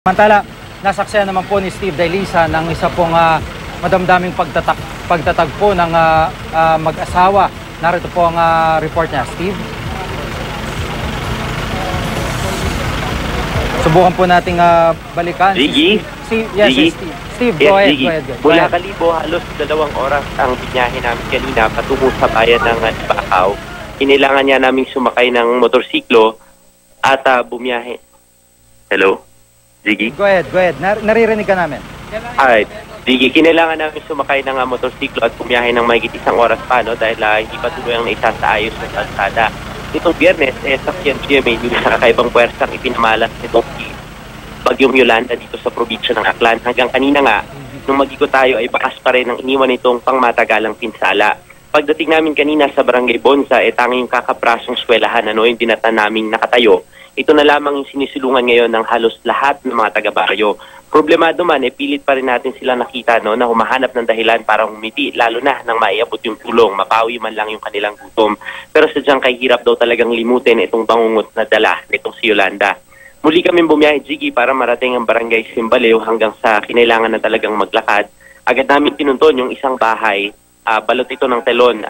Samantala, nasaksihan naman po ni Steve Dailisa ng isa pong madamdaming pagtatagpo ng mag-asawa. Narito po ang report niya. Steve? Subukan po nating balikan. Gigi? Yes, Steve, go ahead. Mula Kalibo, halos 2 oras ang binyahe namin kanina patungo sa bayan ng Bacau. Kailangan niya namin sumakay ng motorsiklo at bumiyahe. Hello? Gigi? Go ahead. Naririnig ka namin. Alright. Gigi, kinailangan namin sumakay ng motorsiklo at bumiyahe ng mahigit 1 oras pa, no? Dahil hindi pa tuloy ang naisasaayos ng kalsada. Nitong Biyernes, sakyan GMA yung sa kakaibang puwersang ipinamalas nitong Bagyong Yolanda dito sa probinsya ng Aklan. Hanggang kanina nga, nung mag-ikot tayo ay bakas pa rin ang iniwan nitong pangmatagalang pinsala. Pagdating namin kanina sa Barangay Bonsa, tanging kakaprasong eskwelahan, yung dinatan naming nakatayo. Ito na lamang yung sinisilungan ngayon ng halos lahat ng mga taga-baryo. Problemado man, pilit pa rin natin sila nakita na humahanap ng dahilan para humiti, lalo na nang maiabot yung tulong, mapawi man lang yung kanilang gutom. Pero sadyang kay hirap daw talagang limutin itong bangungot na dala nitong si Yolanda. Muli kami bumiyahe, Gigi, para marating ang Barangay Simbaleo hanggang sa kinailangan na talagang maglakad. Agad namin pinunton yung isang bahay, balot ito ng telon,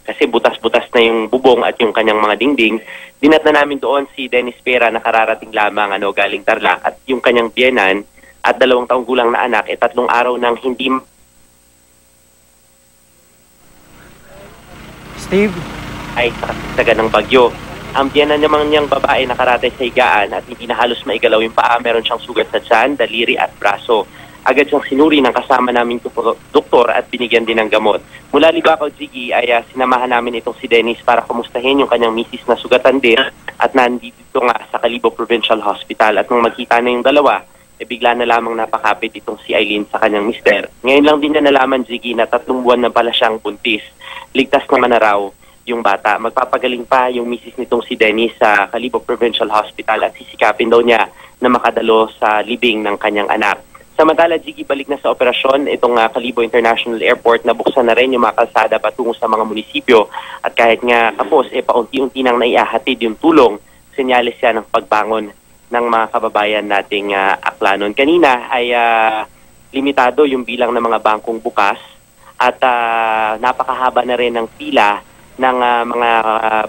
kasi butas-butas na yung bubong at yung kanyang mga dingding. Dinat na namin doon si Dennis Pera na kararating lamang galing Tarlac at yung kanyang biyenan at 2 taong gulang na anak 3 araw nang hindi Steve? Ay saga ng bagyo. Ang biyenan naman niyang babae nakaratay sa higaan at hindi na halos maigalaw yung paa. Meron siyang sugat sa tiyan, daliri at braso. Agad siyang sinuri ng kasama naming doktor at binigyan din ng gamot. Mula Libacao, Gigi, ay sinamahan namin itong si Dennis para kumustahin yung kanyang misis na sugatan din at nandito nga sa Kalibo Provincial Hospital. At nung magkita na yung dalawa, bigla na lamang napakapit itong si Eileen sa kanyang mister. Ngayon lang din niya nalaman, Gigi, na 3 buwan na pala siyang buntis. Ligtas naman na raw yung bata. Magpapagaling pa yung misis nitong si Dennis sa Kalibo Provincial Hospital at sisikapin daw niya na makadalo sa libing ng kanyang anak. Samantala, Gigi, balik na sa operasyon itong Kalibo International Airport. Nabuksan na rin yung mga kalsada patungo sa mga munisipyo. At kahit nga tapos, paunti-unti nang naiahatid yung tulong, senyales yan ng pagbangon ng mga kababayan nating Aklanon. Kanina ay limitado yung bilang ng mga bangkong bukas at napakahaba na rin ng pila ng mga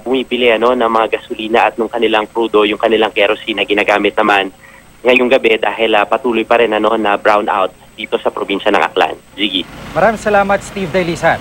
bumibili ng mga gasolina at ng kanilang crudo, yung kanilang kerosene na ginagamit naman ngayong gabi dahil patuloy pa rin na brown out dito sa probinsya ng Aklan. Gigi. Maraming salamat, Steve Dailisa.